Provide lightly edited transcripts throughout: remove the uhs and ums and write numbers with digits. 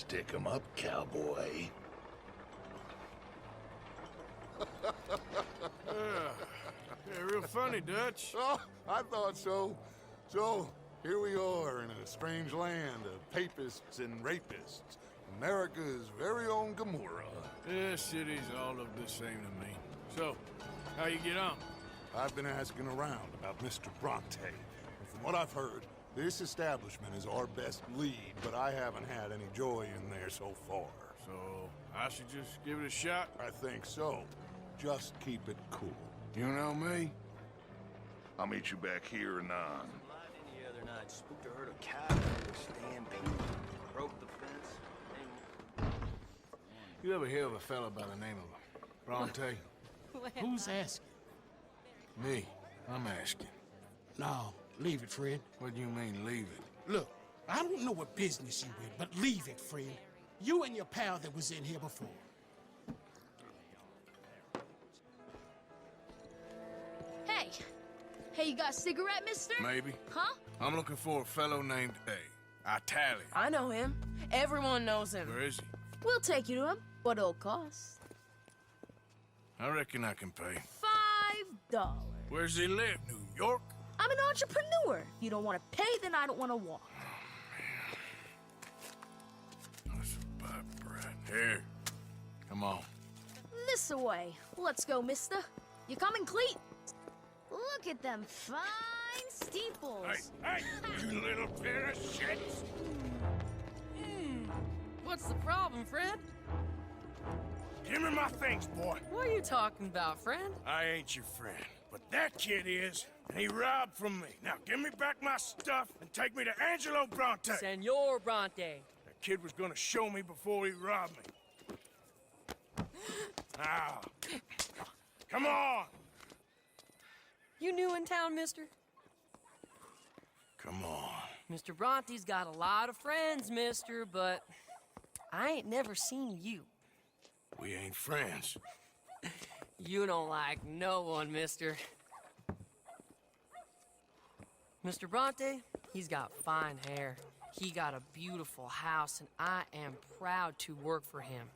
Stick 'em up, cowboy. Yeah, real funny, Dutch. Oh, I thought so. So, here we are in a strange land of papists and rapists. America's very own Gomorrah. Yeah, cities all look the same to me. So, how you get on? I've been asking around about Mr. Bronte. And from what I've heard, this establishment is our best lead, but I haven't had any joy in there so far. So, I should just give it a shot? I think so. Just keep it cool. You know me? I'll meet you back here anon. The other night, spooked a herd of cows, stampede, broke the fence. You ever hear of a fella by the name of Bronte? Who's asking? Me. I'm asking. No, leave it, friend. What do you mean, leave it? Look, I don't know what business you in, but leave it, friend. You and your pal that was in here before. Hey! Hey, you got a cigarette, mister? Maybe. Huh? I'm looking for a fellow named A. Italian. I know him. Everyone knows him. Where is he? We'll take you to him. What it'll cost? I reckon I can pay. $5. Where's he live? New York? I'm an entrepreneur. If you don't want to pay, then I don't want to walk. That's a bad brat. Here. Come on. This away. Let's go, mister. You coming, Cleet? Look at them fine steeples. Hey, you little pair of shits! What's the problem, friend? Give me my things, boy. What are you talking about, friend? I ain't your friend, but that kid is, and he robbed from me. Now give me back my stuff and take me to Angelo Bronte. Senor Bronte. That kid was gonna show me before he robbed me. Now, come on! You new in town, mister? Come on. Mr. Bronte's got a lot of friends, mister, but I ain't never seen you. We ain't friends. You don't like no one, mister. Mr. Bronte, he's got fine hair. He got a beautiful house, and I am proud to work for him.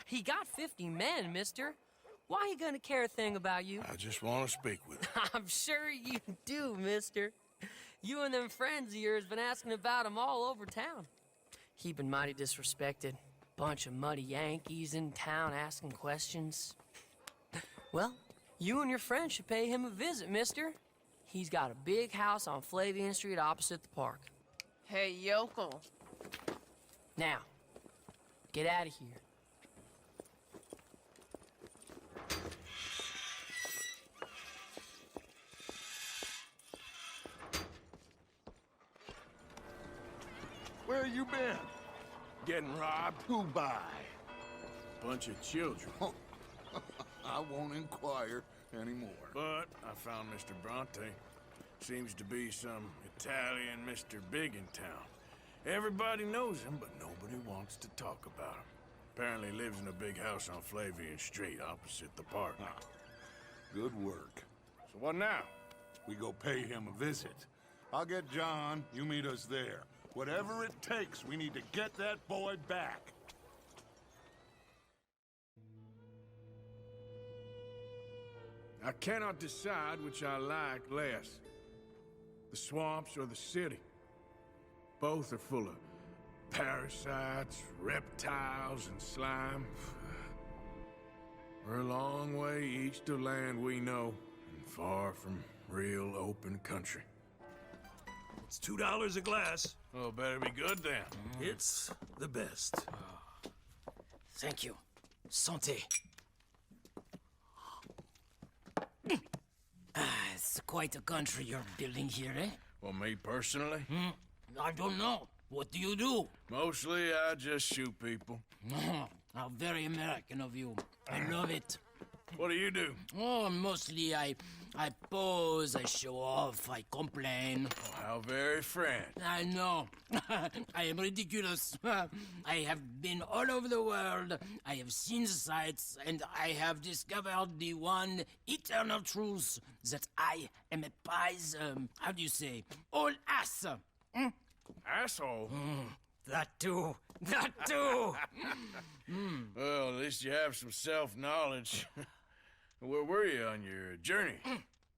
He got 50 men, mister. Why he gonna care a thing about you? I just want to speak with him. I'm sure you do, mister. You and them friends of yours been asking about him all over town. He been mighty disrespected. Bunch of muddy Yankees in town asking questions. Well, you and your friend should pay him a visit, mister. He's got a big house on Flavian Street opposite the park. Hey, yokel. Now, get out of here. Where you been? Getting robbed? Who by? Bunch of children. Oh, I won't inquire anymore. But I found Mr. Bronte. Seems to be some Italian Mr. Big in town. Everybody knows him, but nobody wants to talk about him. Apparently lives in a big house on Flavian Street opposite the park. Ah, good work. So what now? We go pay him a visit. I'll get John, you meet us there. Whatever it takes, we need to get that boy back. I cannot decide which I like less. The swamps or the city. Both are full of parasites, reptiles, and slime. We're a long way east of land we know, and far from real open country. It's $2 a glass. Oh, better be good then. It's the best. Thank you. Santé. It's quite a country you're building here, eh? Well, me personally? I don't know. What do you do? Mostly, I just shoot people. How very American of you. I love it. What do you do? Oh, mostly I pose, I show off, I complain. Oh, how very French. I know. I am ridiculous. I have been all over the world. I have seen the sights, and I have discovered the one eternal truth that I am a pies, how do you say, all ass. Asshole? That too. That too! Well, at least you have some self-knowledge. Where were you on your journey?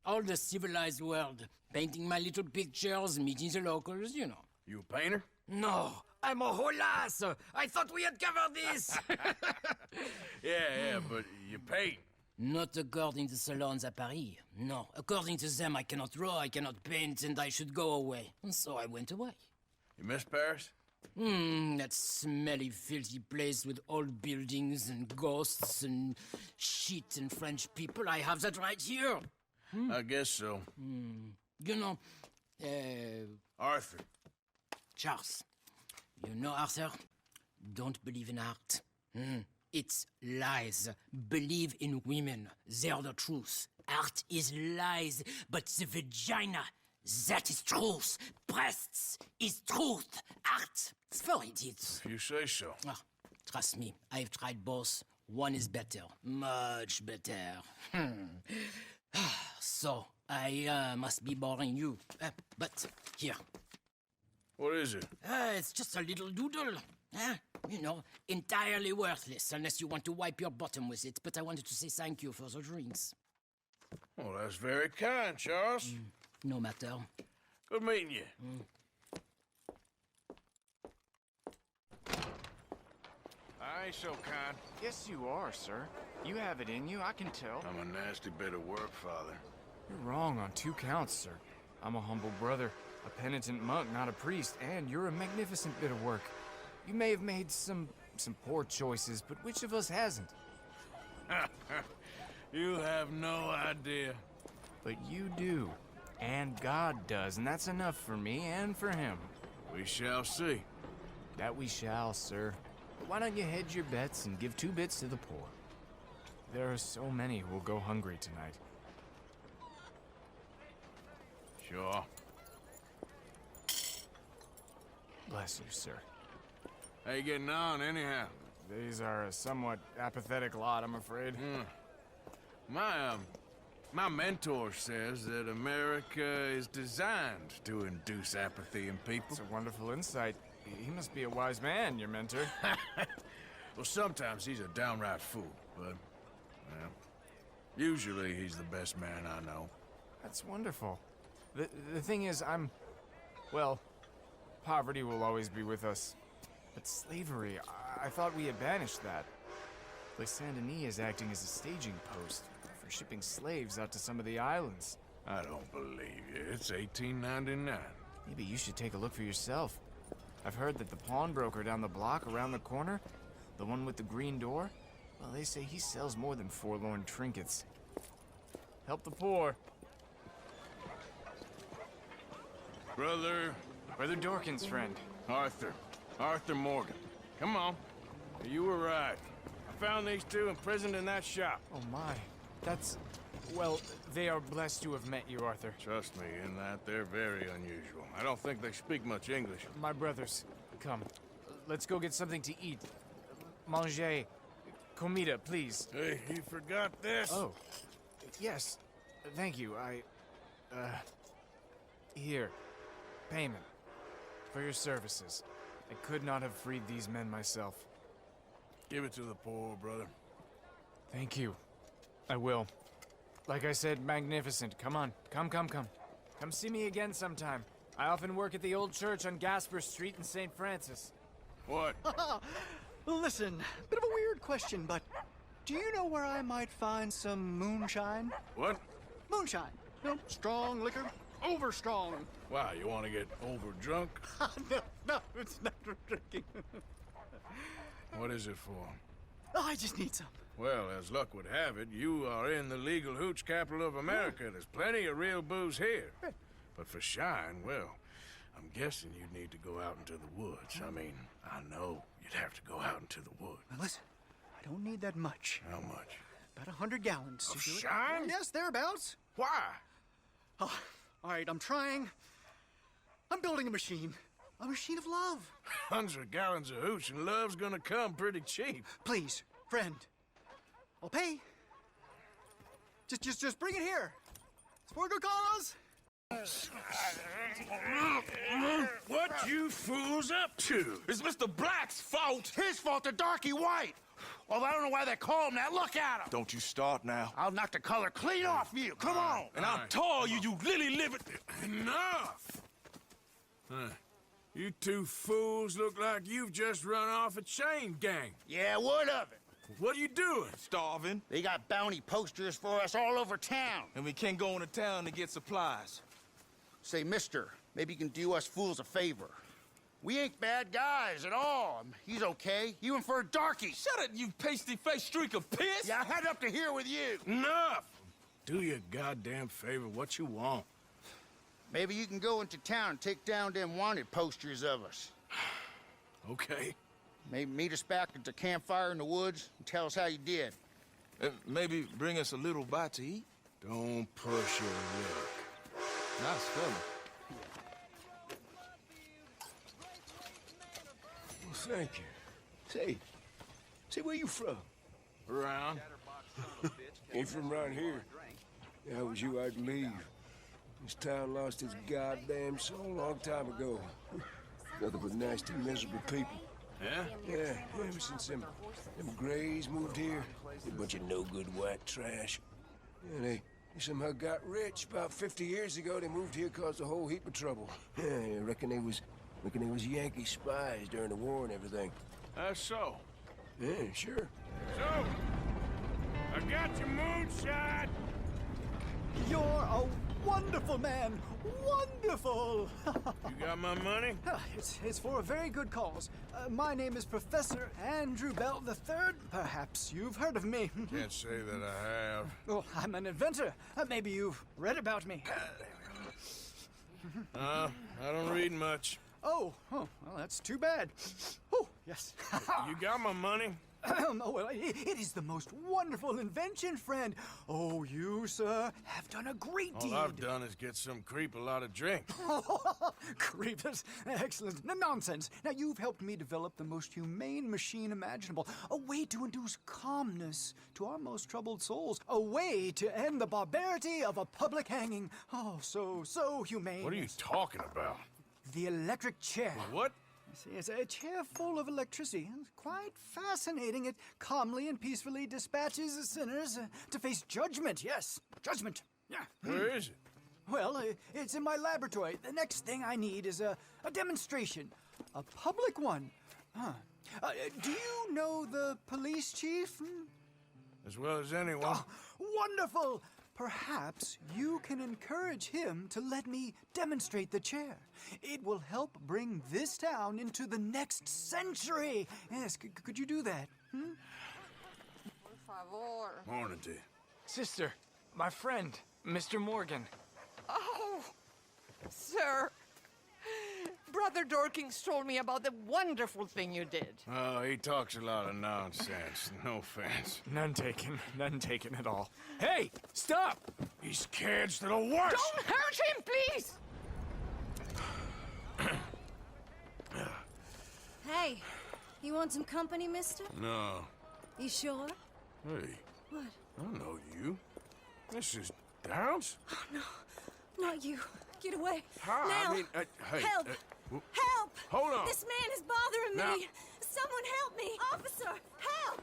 All the civilized world. Painting my little pictures, meeting the locals, you know. You a painter? No, I'm a whole ass. I thought we had covered this. Yeah, but you paint. Not according to salons at Paris. No, according to them, I cannot draw, I cannot paint, and I should go away. And so I went away. You miss Paris? That smelly, filthy place with old buildings and ghosts and shit and French people. I have that right here. I guess so. You know, Arthur. Charles. You know, Arthur? Don't believe in art. It's lies. Believe in women. They're the truth. Art is lies, but the vagina, that is truth. Breasts is truth. Art, it's for idiots. If you say so. Ah, trust me, I've tried both. One is better. Much better. So, I must be boring you. But, here. What is it? It's just a little doodle. You know, entirely worthless unless you want to wipe your bottom with it. But I wanted to say thank you for the drinks. Well, that's very kind, Charles. No matter. Good meeting you. I ain't so kind. Yes, you are, sir. You have it in you, I can tell. I'm a nasty bit of work, Father. You're wrong on 2 counts, sir. I'm a humble brother, a penitent monk, not a priest, and you're a magnificent bit of work. You may have made some poor choices, but which of us hasn't? You have no idea. But you do. And God does, and that's enough for me and for him. We shall see. That we shall, sir. But why don't you hedge your bets and give 2 bits to the poor? There are so many who will go hungry tonight. Sure. Bless you, sir. How you getting on, anyhow? These are a somewhat apathetic lot, I'm afraid. My mentor says that America is designed to induce apathy in people. It's a wonderful insight. He must be a wise man, your mentor. Well, sometimes he's a downright fool, but, well, usually he's the best man I know. That's wonderful. The thing is, well, poverty will always be with us. But slavery, I thought we had banished that. Like Saint Denis is acting as a staging post for shipping slaves out to some of the islands. I don't believe you. It's 1899. Maybe you should take a look for yourself. I've heard that the pawnbroker down the block around the corner, the one with the green door, well, they say he sells more than forlorn trinkets. Help the poor. Brother Dorkin's friend. Arthur Morgan. Come on. You were right. I found these 2 imprisoned in that shop. Oh my, that's... Well, they are blessed to have met you, Arthur. Trust me, in that they're very unusual. I don't think they speak much English. My brothers, come. Let's go get something to eat. Manger. Comida, please. Hey, you forgot this? Oh, yes. Thank you. Here. Payment. For your services. I could not have freed these men myself. Give it to the poor, brother. Thank you. I will. Like I said, magnificent. Come on. Come. Come see me again sometime. I often work at the old church on Gasper Street in St. Francis. What? Listen, bit of a weird question, but do you know where I might find some moonshine? What? Moonshine. You know, strong liquor. Over strong. Wow, you want to get over drunk? No, it's not for drinking. What is it for? Oh, I just need some. Well, as luck would have it, you are in the legal hooch capital of America. There's plenty of real booze here. But for shine, well, I'm guessing you'd need to go out into the woods. I mean, I know you'd have to go out into the woods. Now listen, I don't need that much. How much? About 100 gallons. Of to do it. shine? Yes, thereabouts. Why? Oh, all right, I'm trying. I'm building a machine. A machine of love. 100 gallons of hooch and love's gonna come pretty cheap. Please, friend. I'll pay. Just bring it here. It's for a good cause. What you fools up to? It's Mr. Black's fault. His fault, the darky white. Well, I don't know why they call him that. Look at him. Don't you start now. I'll knock the color clean off you. Come on. And I'll tell you, you lily live it. Enough! You two fools look like you've just run off a chain gang. Yeah, what of it? What are you doing? Starving. They got bounty posters for us all over town. And we can't go into town to get supplies. Say, mister, maybe you can do us fools a favor. We ain't bad guys at all. He's okay. He went for a darky. Shut it, you pasty-faced streak of piss! Yeah, I had up to here with you. Enough! Do your goddamn favor what you want. Maybe you can go into town and take down them wanted posters of us. Okay. Maybe meet us back at the campfire in the woods and tell us how you did. Maybe bring us a little bite to eat. Don't push your luck. Nice fella. Well, thank you. Say, where you from? Around. Ain't from around here. If I was you, I'd leave. This town lost its goddamn soul a long time ago. Nothing but nasty, miserable people. Yeah? Yeah, ever since them Grays moved here, a bunch of no-good white trash. Yeah, they somehow got rich. About 50 years ago, they moved here, caused a whole heap of trouble. Yeah, I reckon they was Yankee spies during the war and everything. That's so. Yeah, sure. So, I got your moonshine. You're a wonderful man. Wonderful. You got my money? It's for a very good cause. My name is Professor Andrew Bell III. Perhaps you've heard of me. Can't say that I have. Oh, I'm an inventor. Maybe you've read about me. I don't read much. Oh, well, that's too bad. Oh, yes. You got my money? Oh, well, it is the most wonderful invention, friend. Oh, you, sir, have done a great deed. All I've done is get some creep a lot of drink. Creepers. Excellent. No, nonsense. Now, you've helped me develop the most humane machine imaginable. A way to induce calmness to our most troubled souls. A way to end the barbarity of a public hanging. Oh, so humane. What are you talking about? The electric chair. What? See, it's a chair full of electricity. It's quite fascinating. It calmly and peacefully dispatches the sinners to face judgment. Yes, judgment. Yeah. Where is it? Well, it's in my laboratory. The next thing I need is a demonstration. A public one. Do you know the police chief? As well as anyone. Oh, wonderful! Perhaps you can encourage him to let me demonstrate the chair. It will help bring this town into the next century. Yes, could you do that? Por favor. Morning to you. Sister, my friend, Mr. Morgan. Oh, sir. Brother Dorkins told me about the wonderful thing you did. Oh, he talks a lot of nonsense. No offense. None taken at all. Hey, stop! These kids to the worst! Don't hurt him, please! Hey, you want some company, mister? No. You sure? Hey, What? I don't know you. This is Downs? Oh, no. Not you. Get away. How? Now. I mean, hey. Help! Help! Hold on. This man is bothering Now. me. Someone help me. Officer, help!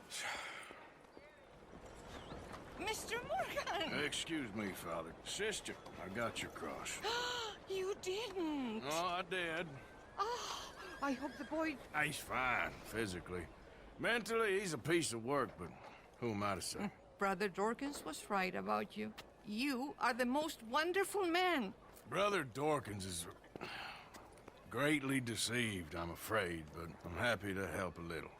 Mr. Morgan! Excuse me, Father. Sister, I got your cross. You didn't. Oh, I did. Oh, I hope the boy... He's fine, physically. Mentally, he's a piece of work, but who am I to say? Brother Dorkins was right about you. You are the most wonderful man. Brother Dorkins is greatly deceived, I'm afraid, but I'm happy to help a little.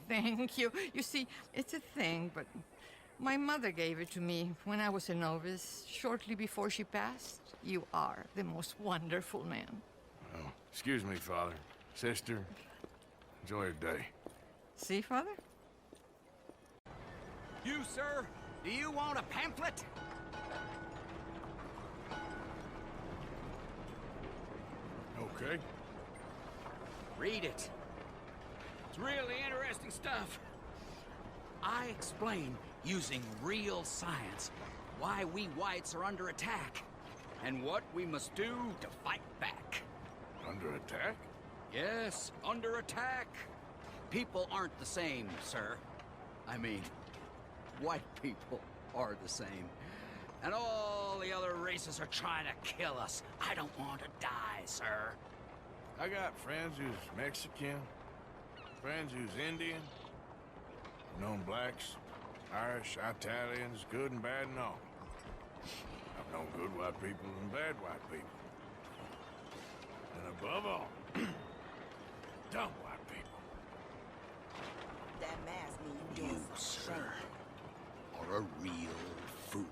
Thank you. You see, it's a thing, but my mother gave it to me when I was a novice, shortly before she passed. You are the most wonderful man. Well, excuse me, Father. Sister, enjoy your day. See, Father? You, sir, do you want a pamphlet? Okay. Read it. It's really interesting stuff. I explain, using real science, why we whites are under attack. and what we must do to fight back. Under attack? Yes, under attack. People aren't the same, sir. I mean, white people are the same. And all the other races are trying to kill us. I don't want to die, sir. I got friends who's Mexican, friends who's Indian. I've known blacks, Irish, Italians, good and bad and all. I've known good white people and bad white people. And above all, dumb white people. That mask mean you You, did some sir, are a real fool.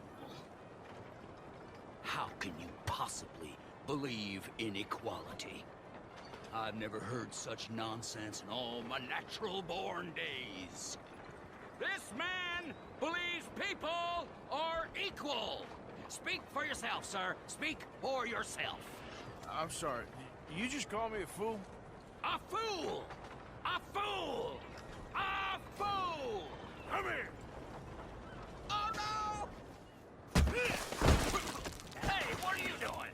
How can you possibly believe in equality? I've never heard such nonsense in all my natural-born days. This man believes people are equal. Speak for yourself, sir. Speak for yourself. I'm sorry, you just called me a fool? A fool! A fool! A fool! Come here! Oh, no! Hey, what are you doing?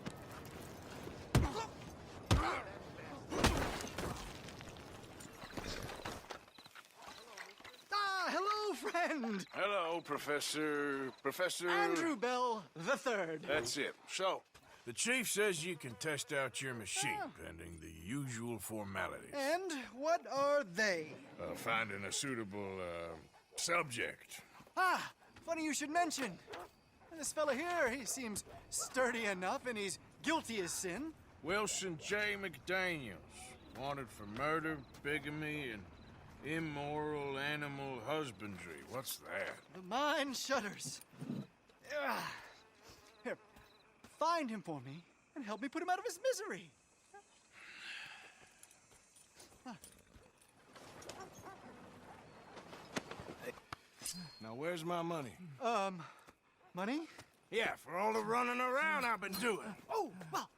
Ah, hello, friend! Hello, Professor... Andrew Bell the Third. That's it. So, the chief says you can test out your machine, pending the usual formalities. And what are they? Finding a suitable, subject. Ah, funny you should mention. This fella here, he seems sturdy enough and he's guilty as sin. Wilson J. McDaniels. Wanted for murder, bigamy, and immoral animal husbandry. What's that? The mind shudders. Here, find him for me and help me put him out of his misery. Now, where's my money? Money? Yeah, for all the running around I've been doing. Oh, well,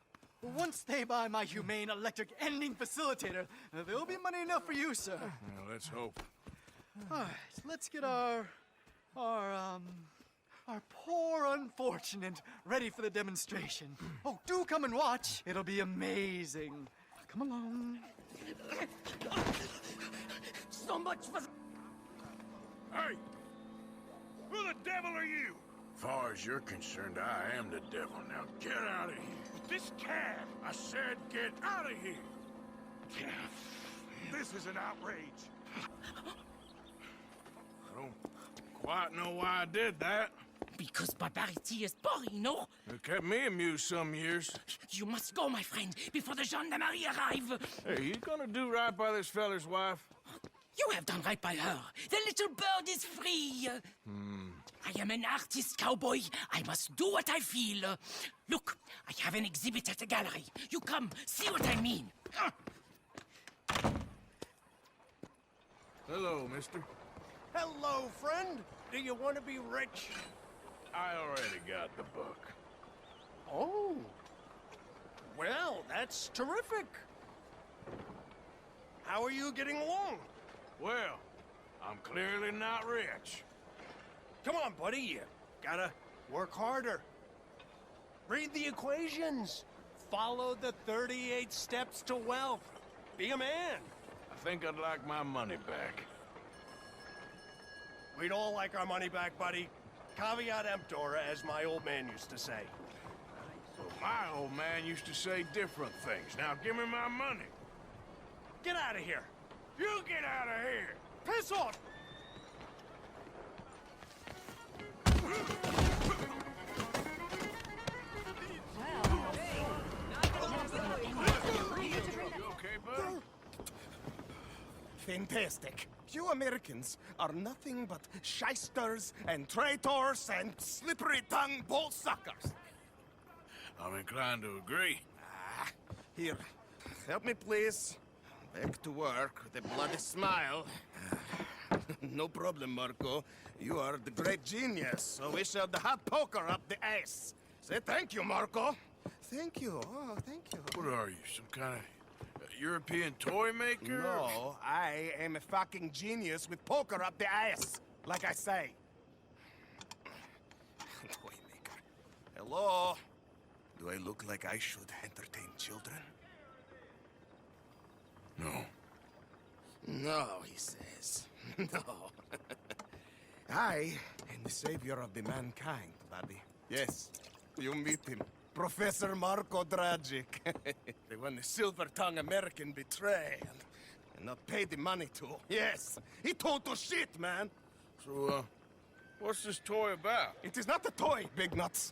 once they buy my humane electric ending facilitator, there'll be money enough for you, sir. Well, let's hope. All right, let's get our poor unfortunate ready for the demonstration. Oh, do come and watch. It'll be amazing. Come along. So much for... Hey! Who the devil are you? As far as you're concerned, I am the devil. Now get out of here. This cab! I said get out of here! This is an outrage. I don't quite know why I did that. Because barbarity is boring, no? It kept me amused some years. You must go, my friend, before the gendarmerie arrive. Hey, you gonna do right by this feller's wife? You have done right by her. The little bird is free. I am an artist, cowboy. I must do what I feel. Look, I have an exhibit at the gallery. You come, see what I mean. Hello, mister. Hello, friend. Do you want to be rich? I already got the book. Oh. Well, that's terrific. How are you getting along? Well, I'm clearly not rich. Come on, buddy. You gotta work harder. Read the equations. Follow the 38 steps to wealth. Be a man. I think I'd like my money back. We'd all like our money back, buddy. Caveat emptor, as my old man used to say. Well, my old man used to say different things. Now give me my money. Get out of here. You get out of here! Piss off! You okay, bud? Fantastic. You Americans are nothing but shysters and traitors and slippery-tongued bull suckers. I'm inclined to agree. Here, help me, please. Back to work with a bloody smile. No problem, Marco. You are the great genius, so we shall the hot poker up the ass. Say thank you, Marco. Thank you. Oh, thank you. What are you, some kind of European toy maker? No, I am a fucking genius with poker up the ass, like I say. Toy maker. Hello? Do I look like I should entertain children? No. No, he says. No. I am the savior of the mankind, buddy. Yes, you meet him. Professor Marco Dragic. The one the silver-tongued American betrayed and not paid the money to. Yes, he total shit, man. So, what's this toy about? It is not a toy, Big Nuts.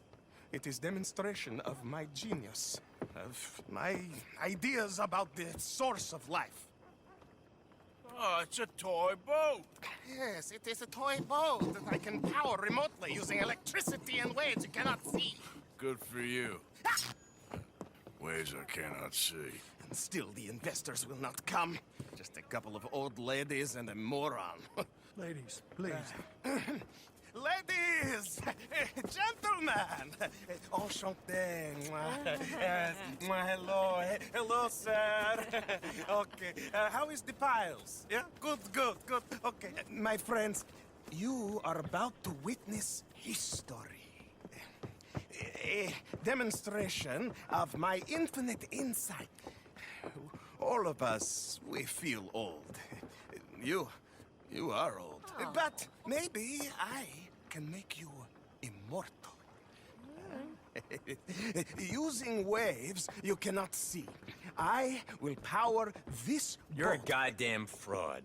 It is demonstration of my genius, of my ideas about the source of life. Oh, it's a toy boat. Yes, it is a toy boat that I can power remotely using electricity in ways you cannot see. Good for you. Ways I cannot see. And still the investors will not come. Just a couple of old ladies and a moron. Ladies, please. Ladies! Gentlemen! Enchanté. Hello. Hello, sir. Okay. How is the piles? Yeah? Good. Okay. My friends, you are about to witness history. A demonstration of my infinite insight. All of us, we feel old. You are old. But maybe I can make you immortal. Using waves you cannot see, I will power this You're a boat. goddamn fraud.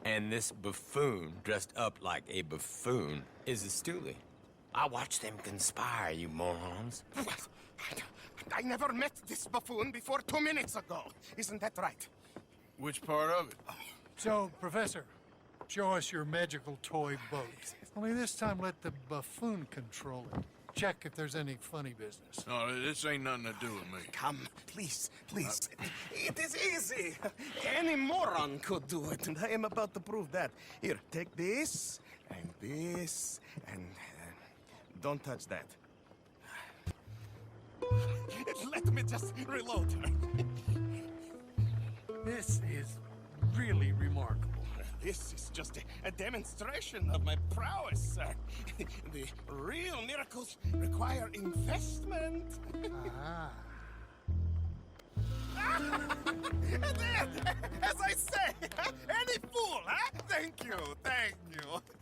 And this buffoon, dressed up like a buffoon, is a stoolie. I watched them conspire, you morons. I never met this buffoon before 2 minutes ago. Isn't that right? Which part of it? So, Professor, show us your magical toy boat. Only this time let the buffoon control it. Check if there's any funny business. No, this ain't nothing to do with me. Come, please. It is easy. Any moron could do it, and I am about to prove that. Here, take this, and don't touch that. Let me just reload. This is really remarkable. This is just a demonstration of my prowess, sir. The real miracles require investment. Ah. As I say, any fool, huh? Thank you.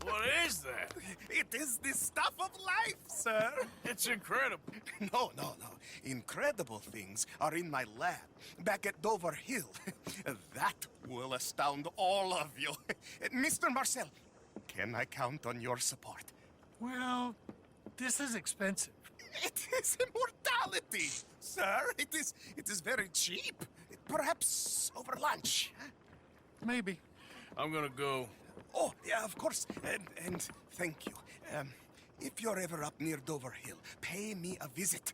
What is that? It is the stuff of life, sir. It's incredible. No. Incredible things are in my lab, back at Dover Hill. That will astound all of you. Mr. Marcel, can I count on your support? Well, this is expensive. It is immortality, sir. It is very cheap. Perhaps over lunch. Maybe. I'm gonna go. Oh, yeah, of course. And thank you. If you're ever up near Dover Hill, pay me a visit.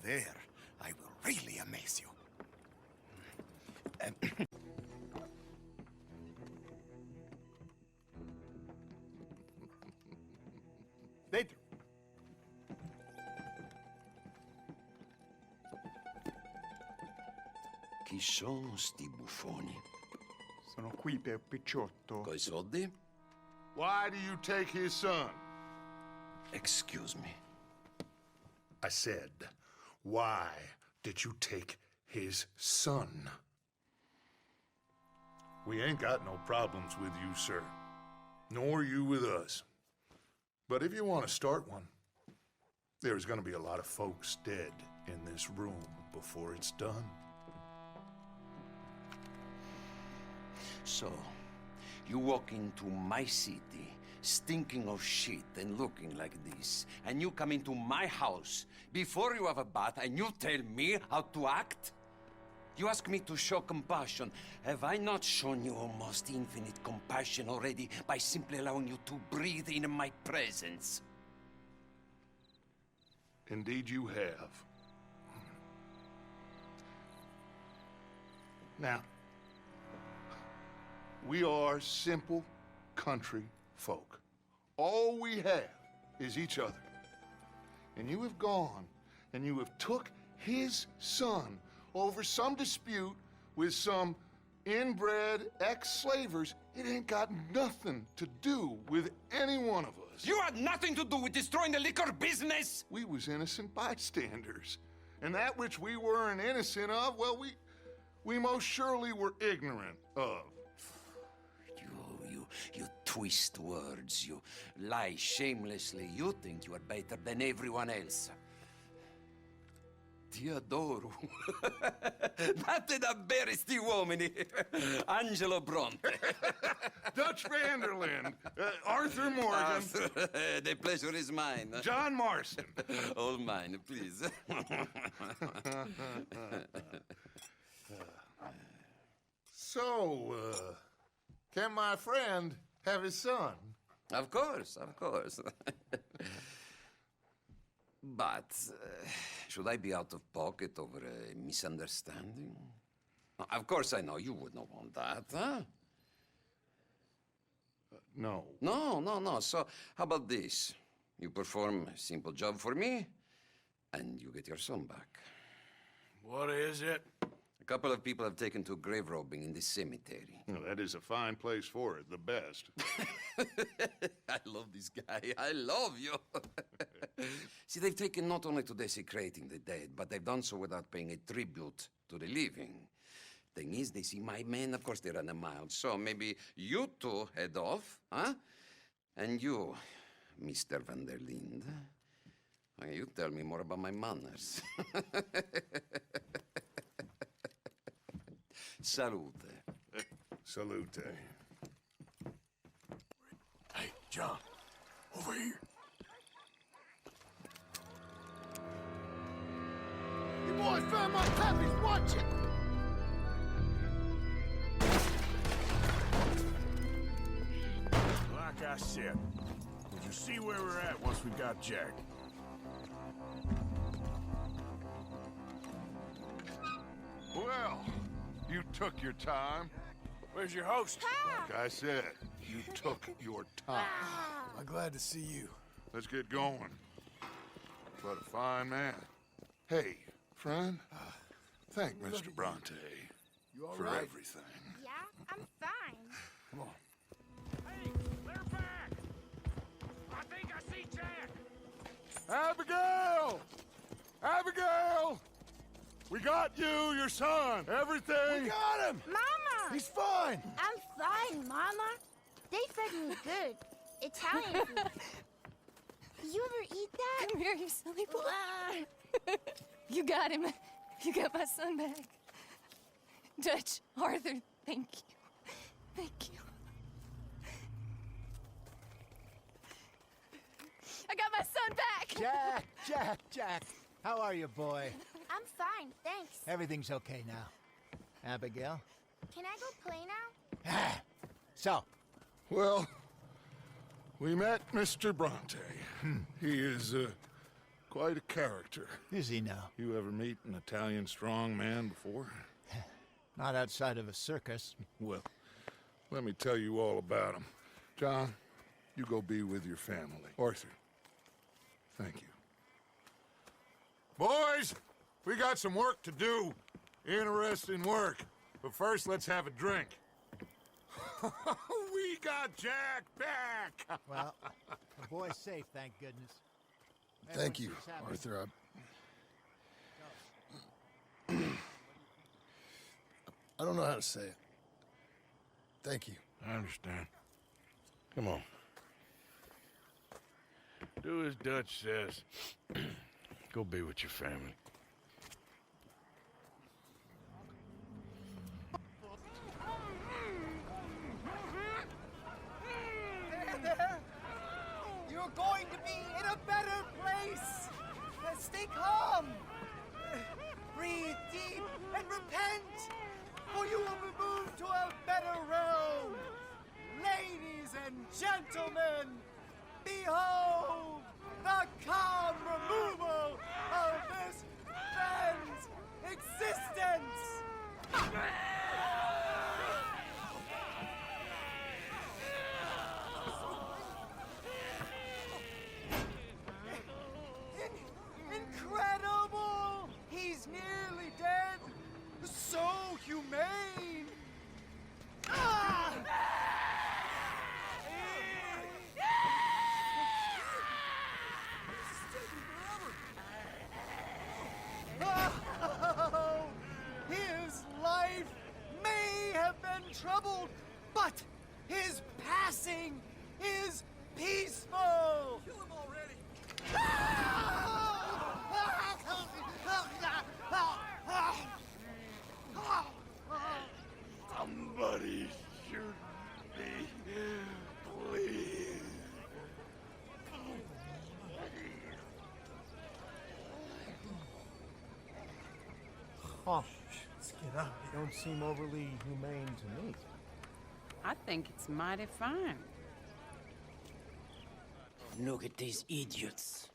There, I will really amaze you. Later. Chi sono sti buffoni? Sono qui per Picciotto. Coi soldi? Why do you take his son? Excuse me. I said, why did you take his son? We ain't got no problems with you, sir. Nor you with us. But if you want to start one, there's gonna be a lot of folks dead in this room before it's done. So, you walk into my city, stinking of shit and looking like this, and you come into my house before you have a bath and you tell me how to act? You ask me to show compassion. Have I not shown you almost infinite compassion already by simply allowing you to breathe in my presence? Indeed you have. Now, we are simple country folk. All we have is each other. And you have gone and you have took his son over some dispute with some inbred ex-slavers. It ain't got nothing to do with any one of us. You had nothing to do with destroying the liquor business! We was innocent bystanders. And that which we weren't innocent of, well, we most surely were ignorant of. You twist words, you lie shamelessly, you think you are better than everyone else. Ti adoro. Vatte da bere sti uomini. Angelo Bronte. Dutch Vanderlyn. Arthur Morgan. The pleasure is mine. John Marston. All mine, please. So, can my friend have his son? Of course, of course. But should I be out of pocket over a misunderstanding? Of course I know you would not want that, huh? No. No. So, how about this? You perform a simple job for me, and you get your son back. What is it? A couple of people have taken to grave robbing in this cemetery. Well, that is a fine place for it, the best. I love this guy. I love you. See, they've taken not only to desecrating the dead, but they've done so without paying a tribute to the living. Thing is, they see my men, of course they run a mile, so maybe you two head off, huh? And you, Mr. Van der Linde, you tell me more about my manners. Salute. Salute. Hey, John, over here. You boys found my puppies, watch it! Like I said, would you see where we're at once we got Jack? Well, you took your time. Where's your host? Like I said, you took your time. I'm glad to see you. Let's get going. What a fine man. Hey, friend, thank Mr. Bronte for everything. Yeah, I'm fine. Come on. Hey, they're back! I think I see Jack! Abigail! Abigail! We got you, your son, everything! We got him! Mama! He's fine! I'm fine, Mama. They fed me good. Italian food. You ever eat that? Come here, you silly boy. You got him. You got my son back. Dutch, Arthur, thank you. Thank you. I got my son back! Jack. How are you, boy? I'm fine, thanks. Everything's okay now. Abigail? Can I go play now? So? Well, we met Mr. Bronte. He is quite a character. Is he now? You ever meet an Italian strong man before? Not outside of a circus. Well, let me tell you all about him. John, you go be with your family. Arthur, thank you. Boys, we got some work to do. Interesting work. But first, let's have a drink. We got Jack back! Well, the boy's safe, thank goodness. Thank you, Arthur. I don't know how to say it. Thank you. I understand. Come on. Do as Dutch says. Go be with your family. You're going to be in a better place! Stay calm! Breathe deep and repent! For you will be moved to a better realm! Ladies and gentlemen, behold the calm removal of this man's existence! Incredible! He's nearly dead! So humane! Ah! troubled, but his passing is peaceful. Kill him already. Somebody shoot me, please. Huh. Let's get out. They don't seem overly humane to me. I think it's mighty fine. Look at these idiots.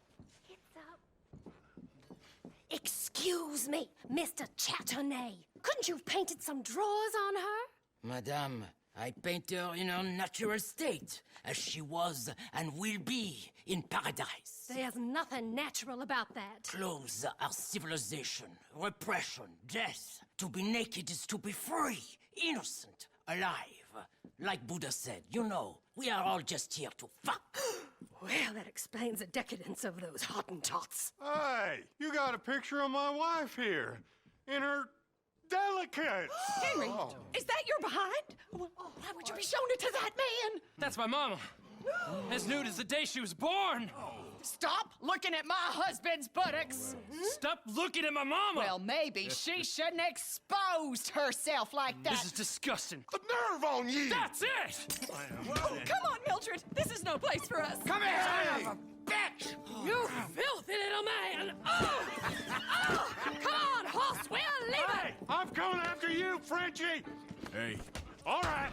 Excuse me, Mr. Chatternet. Couldn't you have painted some drawers on her? Madame, I paint her in her natural state, as she was and will be in paradise. There's nothing natural about that. Clothes are civilization, repression, death. To be naked is to be free, innocent, alive. Like Buddha said, you know, we are all just here to fuck. Well, that explains the decadence of those Hottentots. Hey, you got a picture of my wife here in her delicates. Henry, is that your behind? Why would you be showing it to that man? That's my mama. As nude as the day she was born. Stop looking at my husband's buttocks. Stop looking at my mama. Well, maybe she shouldn't have exposed herself like that. This is disgusting. The nerve on you! That's it! Oh, come on, Mildred. This is no place for us. Come here! Son of a bitch! You filthy little man! Oh! Oh! Come on, horse, we'll leave it! I'm coming after you, Frenchie! Hey, All right,